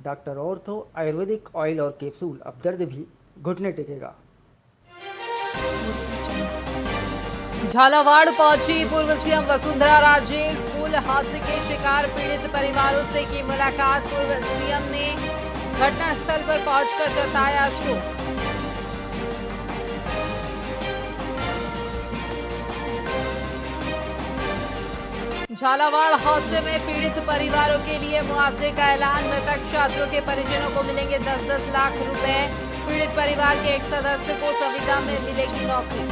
Doctor ortho Ayurvedic oil और capsule, अब दर्द भी घुटने टेकेगा। झालावाड़ पहुंची पूर्व सीएम वसुंधरा राजे। स्कूल हादसे के शिकार पीड़ित परिवारों से की मुलाकात। पूर्व सीएम ने घटनास्थल पर पहुंचकर जताया शोक। झालावाड़ हादसे में पीड़ित परिवारों के लिए मुआवजे का ऐलान। मृतक छात्रों के परिजनों को मिलेंगे 10-10 लाख रुपए। पीड़ित परिवार के एक सदस्य को संविदा में मिलेगी नौकरी।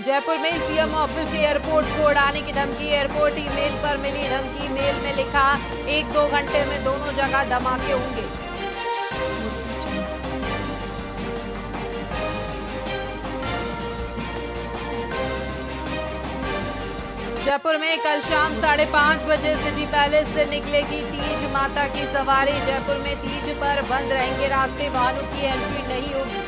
जयपुर में सीएम ऑफिस एयरपोर्ट को उड़ाने की धमकी। एयरपोर्ट ईमेल पर मिली धमकी। मेल में लिखा 1-2 घंटे में दोनों जगह धमाके होंगे। जयपुर में कल शाम 5:30 बजे सिटी पैलेस से निकलेगी तीज माता की सवारी। जयपुर में तीज पर बंद रहेंगे रास्ते, वाहनों की एंट्री नहीं होगी।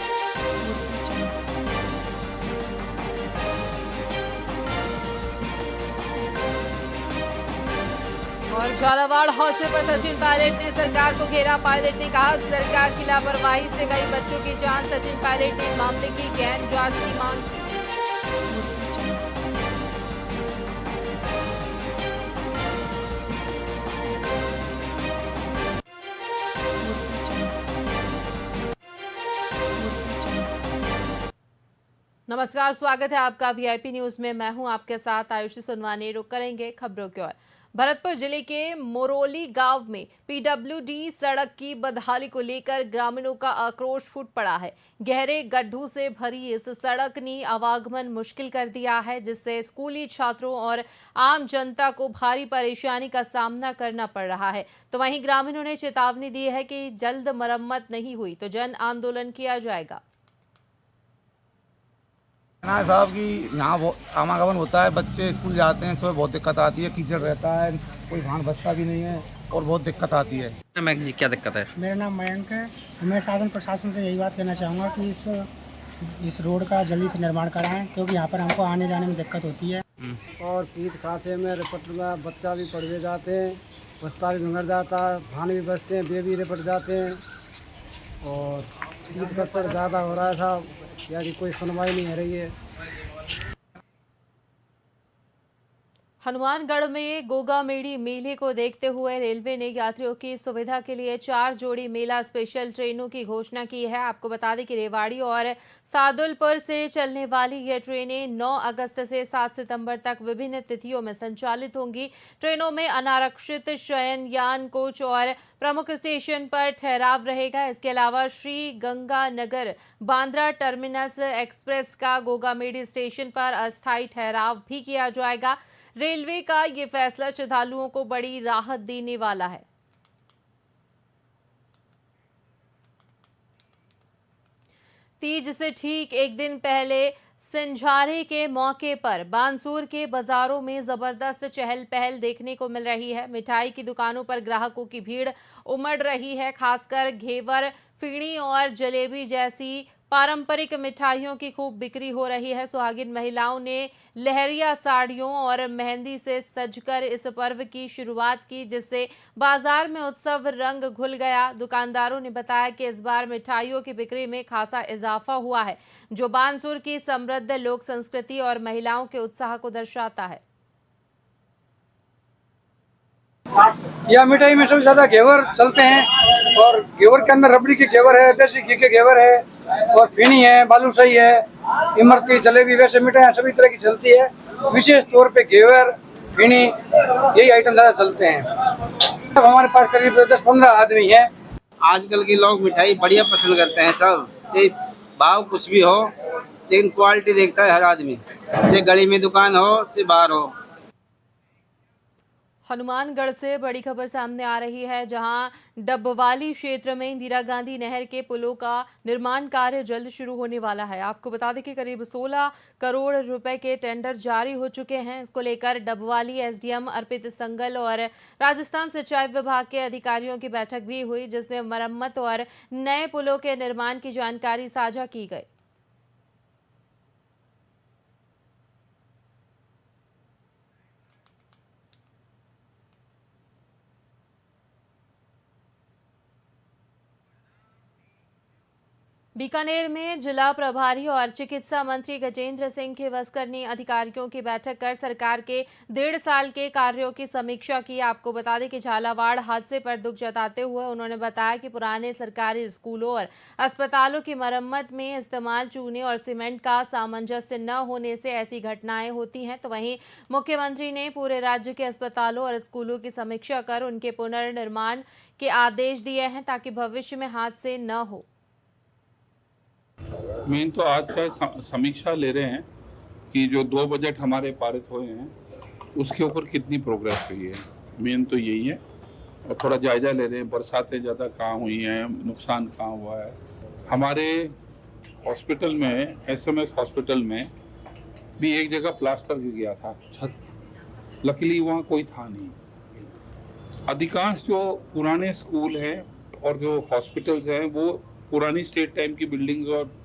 और झालावाड़ हादसे पर सचिन पायलट ने सरकार को घेरा। पायलट ने कहा सरकार की लापरवाही से गई बच्चों की जान। सचिन पायलट ने मामले की गहन जांच की मांग की। नमस्कार, स्वागत है आपका वीआईपी न्यूज में। मैं हूं आपके साथ आयुषी सुनवानी। रुक करेंगे खबरों की ओर। भरतपुर जिले के मोरोली गांव में पीडब्ल्यूडी सड़क की बदहाली को लेकर ग्रामीणों का आक्रोश फूट पड़ा है। गहरे गड्ढों से भरी इस सड़क ने आवागमन मुश्किल कर दिया है, जिससे स्कूली छात्रों और आम जनता को भारी परेशानी का सामना करना पड़ रहा है। तो वहीं ग्रामीणों ने चेतावनी दी है कि जल्द मरम्मत नहीं हुई तो जन आंदोलन किया जाएगा। ना साहब की यहाँ आवागमन होता है, बच्चे स्कूल जाते हैं, सुबह बहुत दिक्कत आती है, कीचड़ रहता है, कोई वाहन बसता भी नहीं है और बहुत दिक्कत आती है। मयंक जी, क्या दिक्कत है? मेरा नाम मयंक है। मैं शासन प्रशासन से यही बात कहना चाहूँगा कि इस रोड का जल्दी से निर्माण कराएं, क्योंकि यहाँ पर हमको आने जाने में दिक्कत होती है। और तीज खांचे में रिपट में बच्चा भी पड़ जाते हैं, बस्ता भी भंगर जाता है, भान भी बचते हैं, बे भी रिपट जाते हैं और तीज कचड़ ज़्यादा हो रहा है साहब, यानी कोई सुनवाई नहीं हो रही है। हनुमानगढ़ में गोगा मेड़ी मेले को देखते हुए रेलवे ने यात्रियों की सुविधा के लिए 4 जोड़ी मेला स्पेशल ट्रेनों की घोषणा की है। आपको बता दें कि रेवाड़ी और सादुलपुर से चलने वाली ये ट्रेनें 9 अगस्त से 7 सितंबर तक विभिन्न तिथियों में संचालित होंगी। ट्रेनों में अनारक्षित शयनयान कोच और प्रमुख स्टेशन पर ठहराव रहेगा। इसके अलावा श्री गंगानगर बांद्रा टर्मिनस एक्सप्रेस का गोगामेड़ी स्टेशन पर अस्थायी ठहराव भी किया जाएगा। रेलवे का ये फैसला श्रद्धालुओं को बड़ी राहत देने वाला है। तीज से ठीक एक दिन पहले सिंझारे के मौके पर बानसूर के बाजारों में जबरदस्त चहल पहल देखने को मिल रही है। मिठाई की दुकानों पर ग्राहकों की भीड़ उमड़ रही है। खासकर घेवर, फीणी और जलेबी जैसी पारंपरिक मिठाइयों की खूब बिक्री हो रही है। सुहागिन महिलाओं ने लहरिया साड़ियों और मेहंदी से सजकर इस पर्व की शुरुआत की, जिससे बाजार में उत्सव रंग घुल गया। दुकानदारों ने बताया कि इस बार मिठाइयों की बिक्री में खासा इजाफा हुआ है, जो बानसूर की समृद्ध लोक संस्कृति और महिलाओं के उत्साह को दर्शाता है। यह मिठाई में सबसे ज्यादा घेवर चलते हैं और घेवर के अंदर रबड़ी के घेवर है, देसी घी के घेवर है और फीनी है, बालूशाही है, इमरती, जलेबी, वैसे मिठाइयाँ सभी तरह की चलती है। विशेष तौर पे घेवर, फीनी, यही आइटम ज्यादा चलते हैं। अब हमारे पास करीब 10-15 आदमी हैं। आजकल के लोग मिठाई बढ़िया पसंद करते हैं सब, चाहे भाव कुछ भी हो, लेकिन क्वालिटी देखता है हर आदमी, चाहे गली में दुकान हो चाहे बाहर हो। हनुमानगढ़ से बड़ी खबर सामने आ रही है, जहां डब्बवाली क्षेत्र में इंदिरा गांधी नहर के पुलों का निर्माण कार्य जल्द शुरू होने वाला है। आपको बता दें कि करीब 16 करोड़ रुपए के टेंडर जारी हो चुके हैं। इसको लेकर डब्बवाली एसडीएम अर्पित संगल और राजस्थान सिंचाई विभाग के अधिकारियों की बैठक भी हुई, जिसमें मरम्मत और नए पुलों के निर्माण की जानकारी साझा की गई। बीकानेर में जिला प्रभारी और चिकित्सा मंत्री गजेंद्र सिंह केवस्कर ने अधिकारियों की बैठक कर सरकार के 1.5 साल के कार्यों की समीक्षा की। आपको बता दें कि झालावाड़ हादसे पर दुख जताते हुए उन्होंने बताया कि पुराने सरकारी स्कूलों और अस्पतालों की मरम्मत में इस्तेमाल चूने और सीमेंट का सामंजस्य न होने से ऐसी घटनाएं होती हैं। तो वहीं मुख्यमंत्री ने पूरे राज्य के अस्पतालों और स्कूलों की समीक्षा कर उनके पुनर्निर्माण के आदेश दिए हैं ताकि भविष्य में हादसे न हो। मेन तो आज का समीक्षा ले रहे हैं कि जो 2 बजट हमारे पारित हुए हैं उसके ऊपर कितनी प्रोग्रेस हुई है। मेन तो यही है और थोड़ा जायजा ले रहे हैं, बरसातें ज़्यादा कहाँ हुई हैं, नुकसान कहाँ हुआ है। हमारे हॉस्पिटल में, SMS हॉस्पिटल में भी एक जगह प्लास्टर गिर गया था छत, लकीली वहाँ कोई था नहीं। अधिकांश जो पुराने स्कूल हैं और जो हॉस्पिटल्स हैं वो पुरानी स्टेट टाइम की बिल्डिंग्स और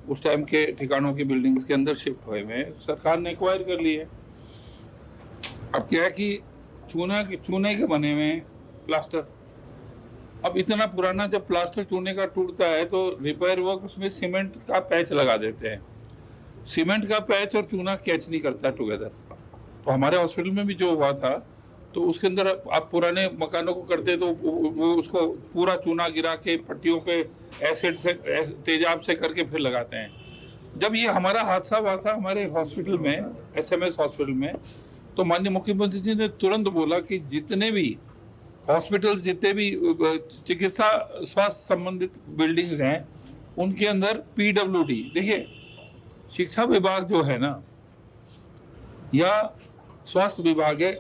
उस टाइम के ठिकानों की बिल्डिंग्स के अंदर शिफ्ट हुए हैं। सरकार ने एक्वायर कर ली है। अब क्या है कि चूने के बने हुए हैं प्लास्टर। अब इतना पुराना जब प्लास्टर चूने का टूटता है तो रिपेयर वर्क उसमें सीमेंट का पैच लगा देते हैं। सीमेंट का पैच और चूना कैच नहीं करता टुगेदर। तो हमारे हॉस्पिटल में भी जो हुआ था तो उसके अंदर आप पुराने मकानों को करते तो वो उसको पूरा चूना गिरा के पट्टियों पे एसिड से तेजाब से करके फिर लगाते हैं। जब ये हमारा हादसा हुआ था हमारे हॉस्पिटल में, SMS हॉस्पिटल में, तो माननीय मुख्यमंत्री जी ने तुरंत बोला कि जितने भी हॉस्पिटल, जितने भी चिकित्सा स्वास्थ्य संबंधित बिल्डिंग्स हैं उनके अंदर PWD, देखिए शिक्षा विभाग जो है ना या स्वास्थ्य विभाग है,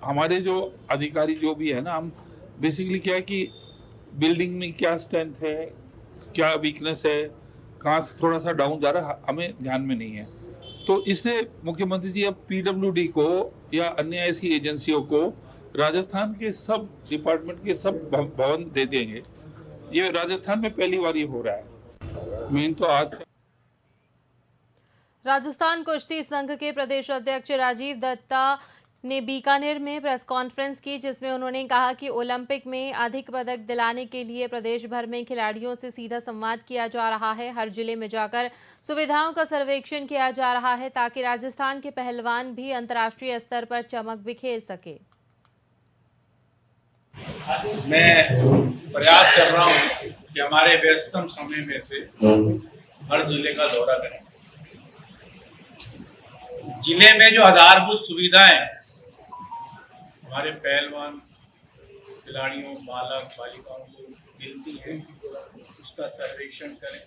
हमारे जो अधिकारी जो भी है ना, हम बेसिकली क्या है कि बिल्डिंग में क्या स्ट्रेंथ है, क्या वीकनेस है, कहाँ से थोड़ा सा डाउन जा रहा है, हमें ध्यान में नहीं है। तो इससे मुख्यमंत्री जी अब PWD को या अन्य ऐसी एजेंसियों को राजस्थान के सब डिपार्टमेंट के सब भवन दे देंगे। ये राजस्थान में पहली बार ये हो रहा है। मेन तो आज राजस्थान कुश्ती संघ के प्रदेश अध्यक्ष राजीव दत्ता ने बीकानेर में प्रेस कॉन्फ्रेंस की, जिसमें उन्होंने कहा कि ओलंपिक में अधिक पदक दिलाने के लिए प्रदेश भर में खिलाड़ियों से सीधा संवाद किया जा रहा है। हर जिले में जाकर सुविधाओं का सर्वेक्षण किया जा रहा है ताकि राजस्थान के पहलवान भी अंतर्राष्ट्रीय स्तर पर चमक बिखेर सके। मैं प्रयास कर रहा हूं कि हमारे व्यस्तम समय में से हर जिले का दौरा करें। जिले में जो आधारभूत सुविधाएं हमारे पहलवान खिलाड़ियों, बालक बालिकाओं को मिलती हैं उसका सर्वेक्षण करें,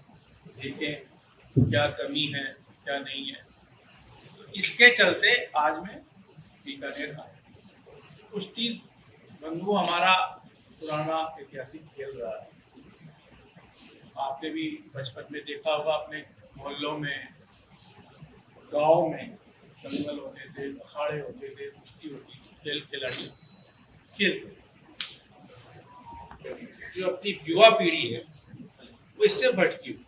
देखें क्या कमी है क्या नहीं है। तो इसके चलते आज मैं बीकानेर आया। कुश्ती बंधु हमारा पुराना ऐतिहासिक खेल रहा है। आपने भी बचपन में देखा होगा, अपने मोहल्लों में, गाँव में दंगल होते थे, अखाड़े होते थे, कुश्ती होती थी, खेल खिलाड़ी खेलते। जो अपनी युवा पीढ़ी है वो इससे भटकी हुई,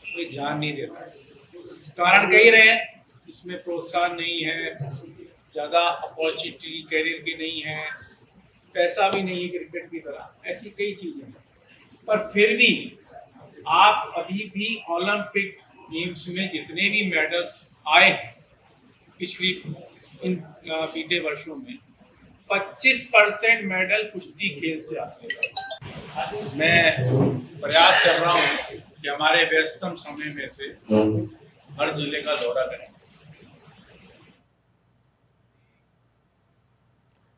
कोई ध्यान नहीं देता। कारण कही रहे हैं, इसमें प्रोत्साहन नहीं है, ज़्यादा अपॉर्चुनिटी कैरियर की नहीं है, पैसा भी नहीं है क्रिकेट की तरह, ऐसी कई चीज़ें हैं। पर फिर भी आप अभी भी ओलंपिक गेम्स में जितने भी मेडल्स आए हैं पिछली इन बीते वर्षों में 25% मेडल कुश्ती खेल से आते हैं। मैं प्रयास कर रहा हूं कि हमारे व्यस्तम समय में से हर जिले का दौरा करें।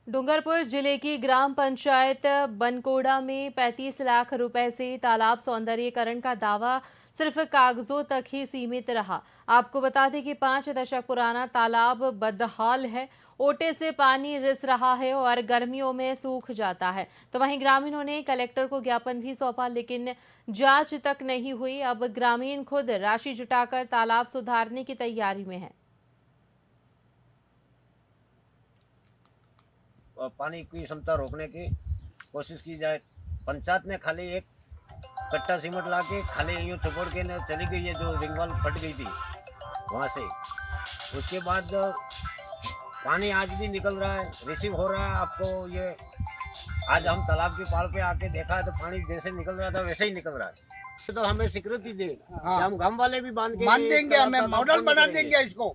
डूंगरपुर जिले की ग्राम पंचायत बनकोड़ा में 35 लाख रुपए से तालाब सौंदर्यीकरण का दावा सिर्फ कागजों तक ही सीमित रहा। आपको बता दें कि 5 दशक पुराना तालाब बदहाल है, ओटे से पानी रिस रहा है और गर्मियों में सूख जाता है। तो वहीं ग्रामीणों ने कलेक्टर को ज्ञापन भी सौंपा, लेकिन जांच तक नहीं हुई। अब ग्रामीण खुद राशि जुटाकर तालाब सुधारने की तैयारी में है। पानी की क्षमता रोकने की कोशिश की जाए। पंचायत ने खाली एक कट्टा सीमेंट ला के खाली यूँ चुपड़ के चली गई है, जो रिंग वॉल फट गई थी वहाँ से। उसके बाद पानी आज भी निकल रहा है, रिसीव हो रहा है। आपको ये आज हम तालाब के पाड़ पे आके देखा तो पानी जैसे निकल रहा था वैसे ही निकल रहा है। तो हमें स्वीकृति दे, हम गांव वाले भी बांध देंगे, हमें मॉडल बना देंगे इसको।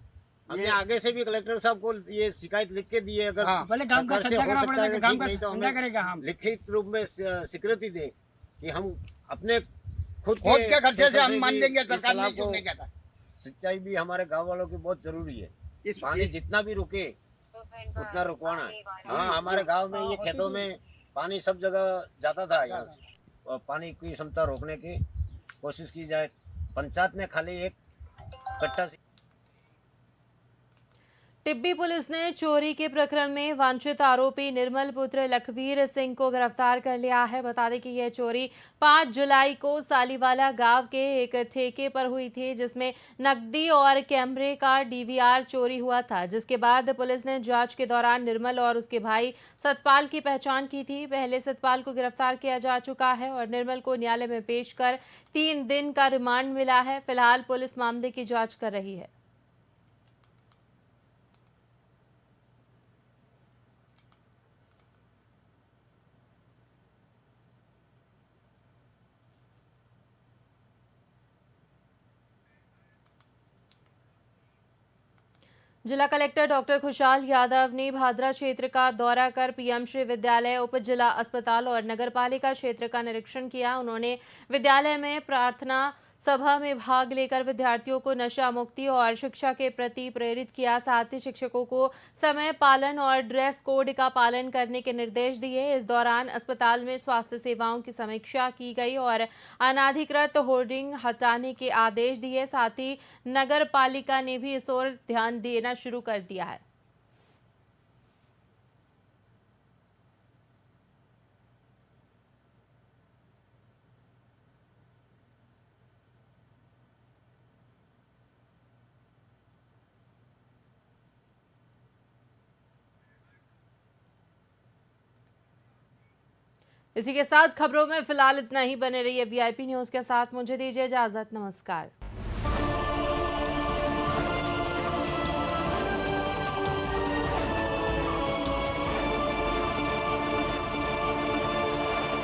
हमने आगे से भी कलेक्टर साहब को ये शिकायत लिख के दी है, अगर सरकार से हो सकता है ठीक, नहीं तो हमें लिखित रूप में स्वीकृति दे कि हम अपने खुद के खर्चे से हम मान देंगे। सरकार नहीं चुनने का था। सिंचाई भी हमारे गांव वालों की बहुत जरूरी है। पानी जितना भी रुके उतना रुकवाना है। हाँ, हमारे गांव में ये खेतों में पानी सब जगह जाता था, यहाँ और पानी की क्षमता रोकने की कोशिश की जाए। पंचायत ने खाली एक कट्टा टिब्बी पुलिस ने चोरी के प्रकरण में वांछित आरोपी निर्मल पुत्र लखवीर सिंह को गिरफ्तार कर लिया है। बता दें कि यह चोरी 5 जुलाई को सालीवाला गांव के एक ठेके पर हुई थी, जिसमें नकदी और कैमरे का डीवीआर चोरी हुआ था, जिसके बाद पुलिस ने जांच के दौरान निर्मल और उसके भाई सतपाल की पहचान की थी। पहले सतपाल को गिरफ्तार किया जा चुका है और निर्मल को न्यायालय में पेश कर 3 दिन का रिमांड मिला है। फिलहाल पुलिस मामले की जाँच कर रही है। जिला कलेक्टर डॉक्टर खुशहाल यादव ने भादरा क्षेत्र का दौरा कर पीएम श्री विद्यालय, उप जिला अस्पताल और नगरपालिका क्षेत्र का निरीक्षण किया। उन्होंने विद्यालय में प्रार्थना सभा में भाग लेकर विद्यार्थियों को नशा मुक्ति और शिक्षा के प्रति प्रेरित किया। साथ ही शिक्षकों को समय पालन और ड्रेस कोड का पालन करने के निर्देश दिए। इस दौरान अस्पताल में स्वास्थ्य सेवाओं की समीक्षा की गई और अनाधिकृत होर्डिंग हटाने के आदेश दिए। साथ ही नगर पालिका ने भी इस ओर ध्यान देना शुरू कर दिया है। इसी के साथ खबरों में फिलहाल इतना ही। बने रहिए वीआईपी न्यूज़ के साथ। मुझे दीजिए इजाजत। नमस्कार।